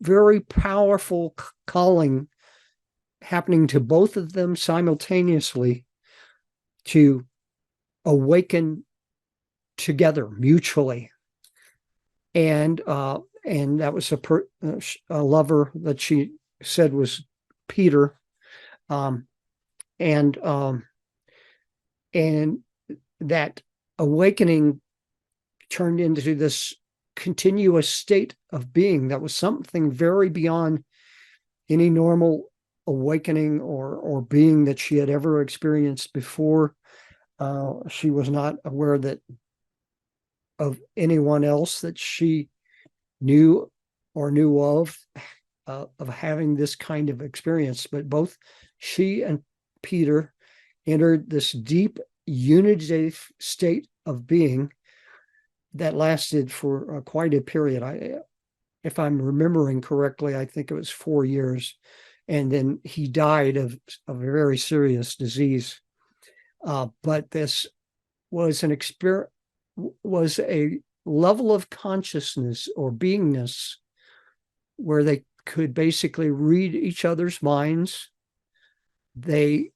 very powerful calling happening to both of them simultaneously to awaken together mutually. And that was a lover that she said was Peter. And that awakening turned into this continuous state of being that was something very beyond any normal awakening or being that she had ever experienced before. She was not aware of anyone else that she knew of having this kind of experience, but both she and Peter entered this deep unitive state of being that lasted for quite a period. If I'm remembering correctly, I think it was 4 years. And then he died of a very serious disease. But this was was a level of consciousness or beingness where they could basically read each other's minds. They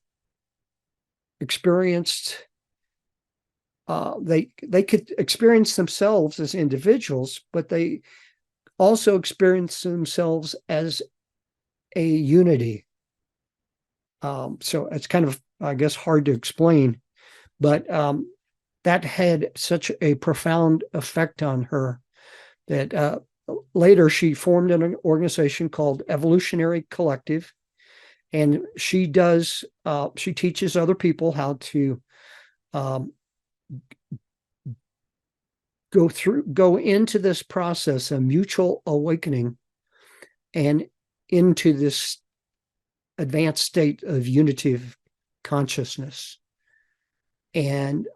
experienced, they could experience themselves as individuals, but they also experienced themselves as a unity. So it's kind of, I guess, hard to explain, but that had such a profound effect on her that later she formed an organization called Evolutionary Collective, and she teaches other people how to go into this process of mutual awakening and into this advanced state of unity of consciousness. And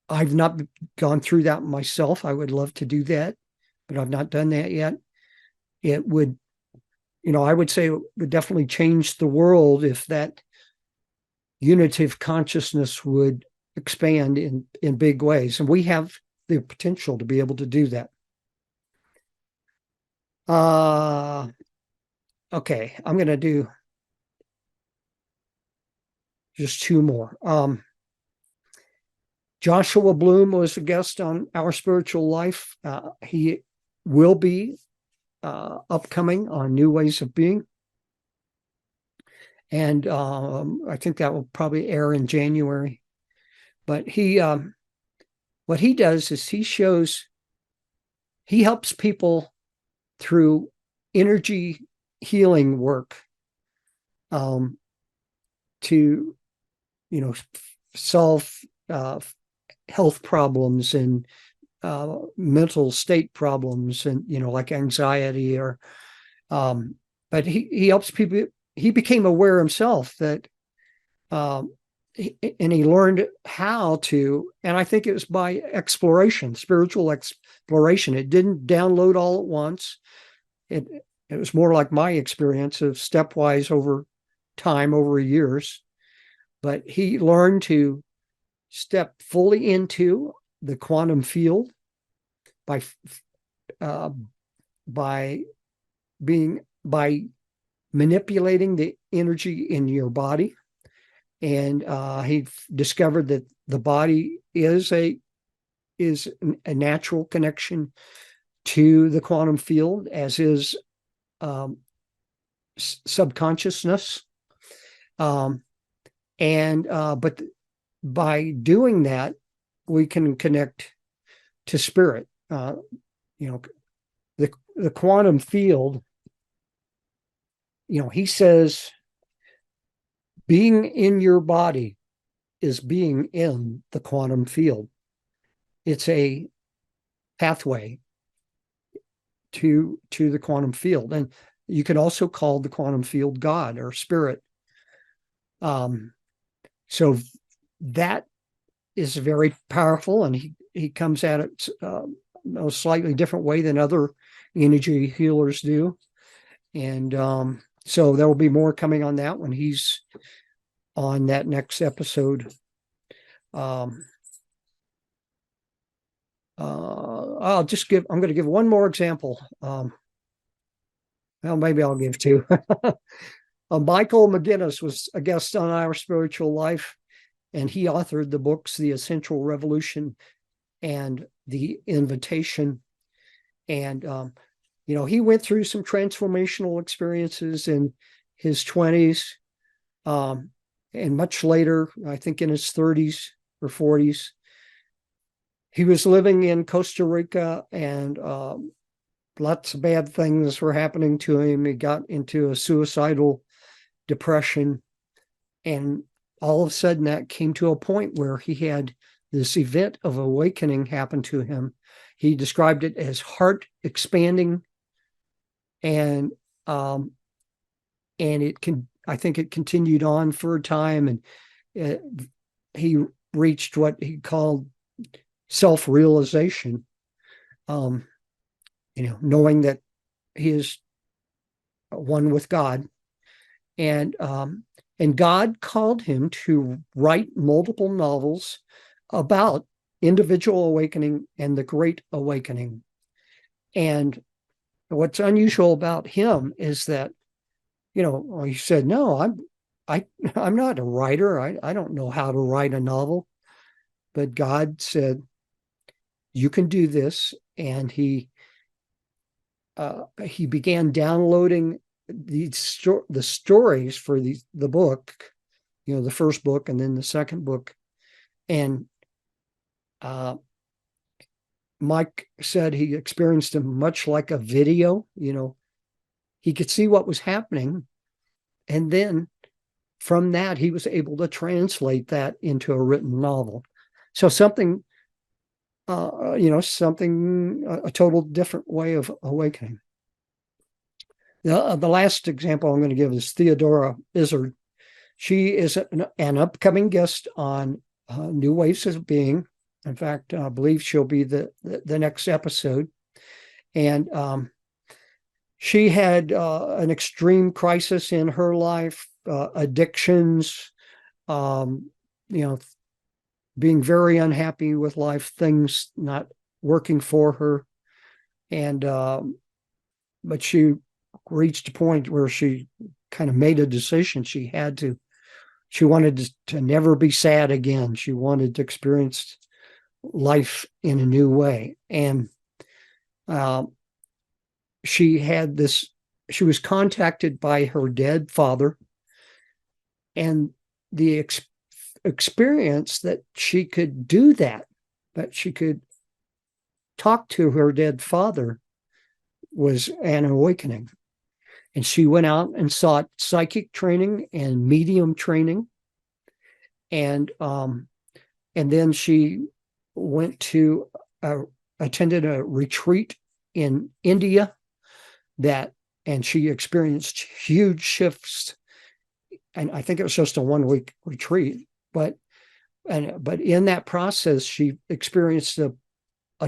I've not gone through that myself. I would love to do that, but I've not done that yet. It would, I would say it would definitely change the world if that unity of consciousness would expand in big ways. And we have the potential to be able to do that. Okay, I'm going to do just 2 more. Joshua Bloom was a guest on Our Spiritual Life. He will be upcoming on New Ways of Being. And I think that will probably air in January. But what he does is he helps people through energy healing work to, solve health problems and mental state problems, and like anxiety or but he helps people. He became aware himself that and he learned how to, and I think it was by exploration, spiritual exploration. It didn't download all at once. It was more like my experience of stepwise over time, over years. But he learned to step fully into the quantum field by manipulating the energy in your body. And he discovered that the body is a natural connection to the quantum field, as is subconsciousness. But by doing that, we can connect to spirit. The quantum field, he says, being in your body is being in the quantum field. It's a pathway to the quantum field. And you can also call the quantum field God or spirit. So that is very powerful, and he comes at it a slightly different way than other energy healers do. And so there will be more coming on that when he's on that next episode. I'm going to give one more example. Well, maybe I'll give 2. Michael McGinnis was a guest on Our Spiritual Life, and he authored the books The Essential Revolution and The Invitation. And he went through some transformational experiences in his 20s, and much later, I think in his 30s or 40s. He was living in Costa Rica, and lots of bad things were happening to him. He got into a suicidal depression, and all of a sudden that came to a point where he had this event of awakening happen to him. He described it as heart expanding, and it can I think it continued on for a time, and he reached what he called self-realization, knowing that he is one with God. And God called him to write multiple novels about individual awakening and the Great Awakening. And what's unusual about him is that, he said, "No, I'm not a writer. I don't know how to write a novel." But God said, "You can do this." And he began downloading the stories for the book, the first book and then the second book. And Mike said he experienced them much like a video. He could see what was happening, and then from that he was able to translate that into a written novel. So something a total different way of awakening. The last example I'm going to give is Theodora Izzard. She is an upcoming guest on New Ways of Being. In fact, I believe she'll be the next episode. And she had an extreme crisis in her life, addictions, being very unhappy with life, things not working for her. And but she reached a point where she kind of made a decision. She wanted to never be sad again. She wanted to experience life in a new way. And she was contacted by her dead father, and the experience that she could do that she could talk to her dead father was an awakening. And she went out and sought psychic training and medium training. And then she went to attended a retreat in India and she experienced huge shifts. And I think it was just a 1-week retreat, but in that process, she experienced a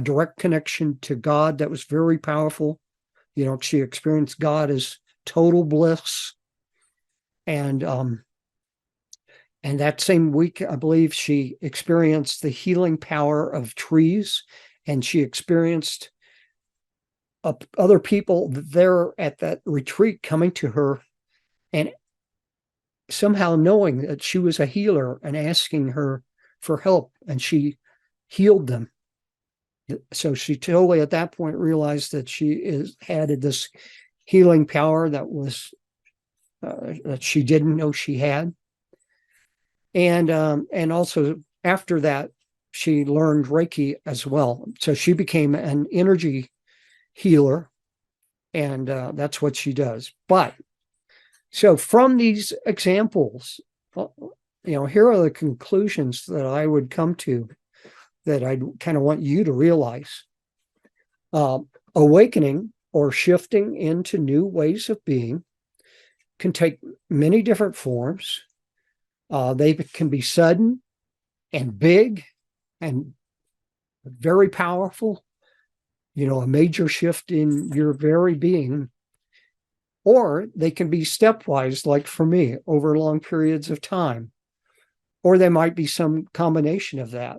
direct connection to God that was very powerful. She experienced God as total bliss. And that same week, I believe, she experienced the healing power of trees, and she experienced other people there at that retreat coming to her and somehow knowing that she was a healer and asking her for help, and she healed them. So she totally at that point realized that she had this healing power that was that she didn't know she had. And also after that, she learned Reiki as well. So she became an energy healer, and that's what she does. But so from these examples, here are the conclusions that I would come to that I kind of want you to realize. Awakening or shifting into new ways of being can take many different forms. They can be sudden and big and very powerful, a major shift in your very being. Or they can be stepwise, like for me, over long periods of time. Or they might be some combination of that.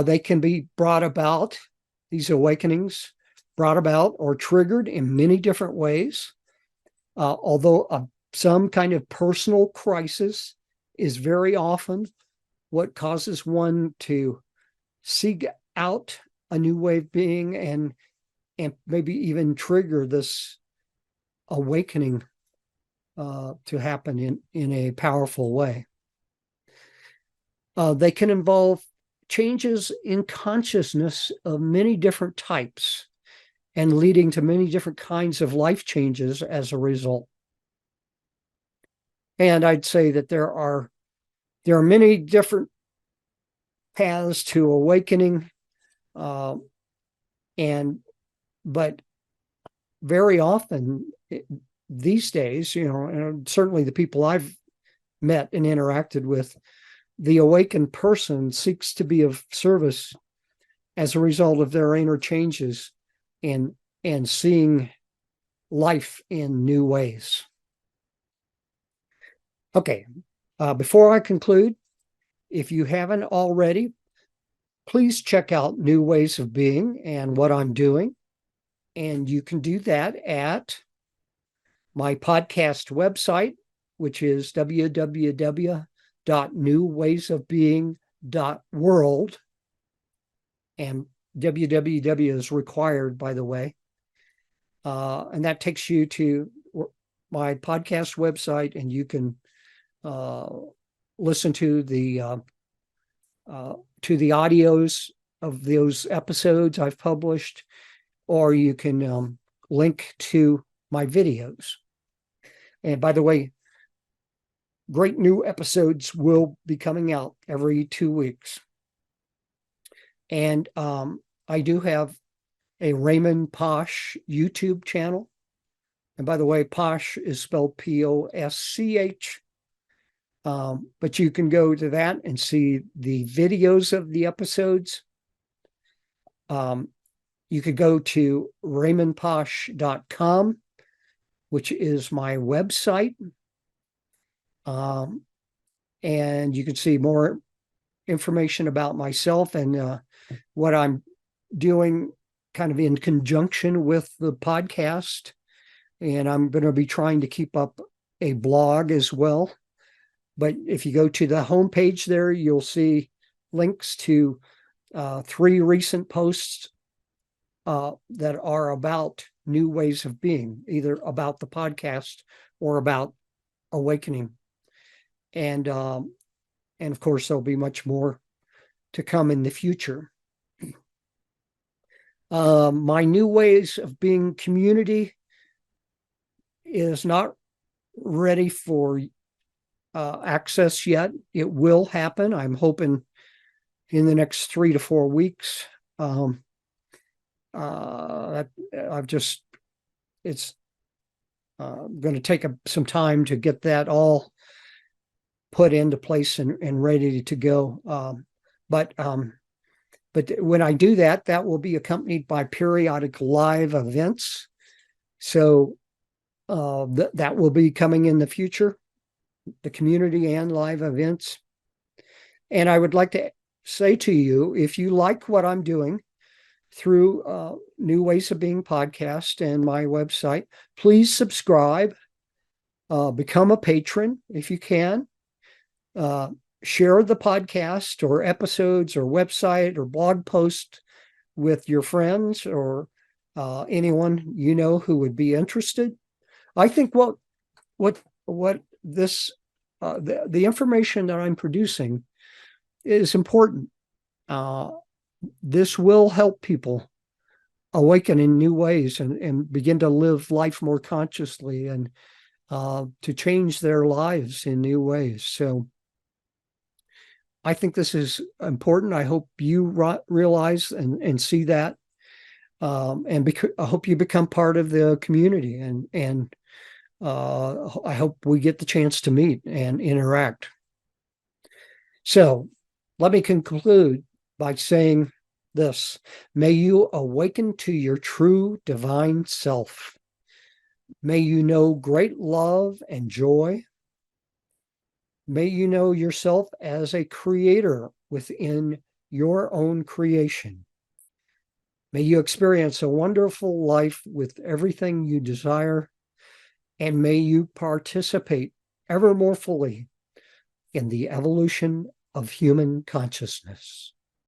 They can be brought about, these awakenings, brought about or triggered in many different ways. Although some kind of personal crisis is very often what causes one to seek out a new way of being and maybe even trigger this awakening to happen in a powerful way. They can involve changes in consciousness of many different types and leading to many different kinds of life changes as a result. And I'd say that there are many different paths to awakening, but very often these days, and certainly the people I've met and interacted with, the awakened person seeks to be of service as a result of their inner changes and seeing life in new ways. Okay, before I conclude, if you haven't already, please check out New Ways of Being and what I'm doing. And you can do that at my podcast website, which is www.newwaysofbeing.world. And www is required, by the way. And that takes you to my podcast website, and you can listen to the audios of those episodes I've published, or you can link to my videos. And by the way, great new episodes will be coming out every 2 weeks. And I do have a Raymond Posch YouTube channel. And by the way, Posch is spelled Posch. But you can go to that and see the videos of the episodes. You could go to raymondposch.com, which is my website. And you can see more information about myself and what I'm doing kind of in conjunction with the podcast. And I'm going to be trying to keep up a blog as well. But if you go to the homepage there, you'll see links to 3 recent posts that are about new ways of being, either about the podcast or about awakening. And of course, there'll be much more to come in the future. My New Ways of Being community is not ready for access yet. It will happen. I'm hoping in the next 3 to 4 weeks. It's going to take some time to get that all put into place and ready to go. But when I do that, that will be accompanied by periodic live events. So that will be coming in the future, the community and live events. And I would like to say to you, if you like what I'm doing through New Ways of Being podcast and my website, please subscribe, become a patron if you can. Share the podcast or episodes or website or blog post with your friends or anyone you know who would be interested. I think what this the information that I'm producing is important. This will help people awaken in new ways and begin to live life more consciously and to change their lives in new ways. So I think this is important. I hope you realize and see that. And I hope you become part of the community, and I hope we get the chance to meet and interact. So let me conclude by saying this: may you awaken to your true divine self. May you know great love and joy. May you know yourself as a creator within your own creation. May you experience a wonderful life with everything you desire, and may you participate ever more fully in the evolution of human consciousness.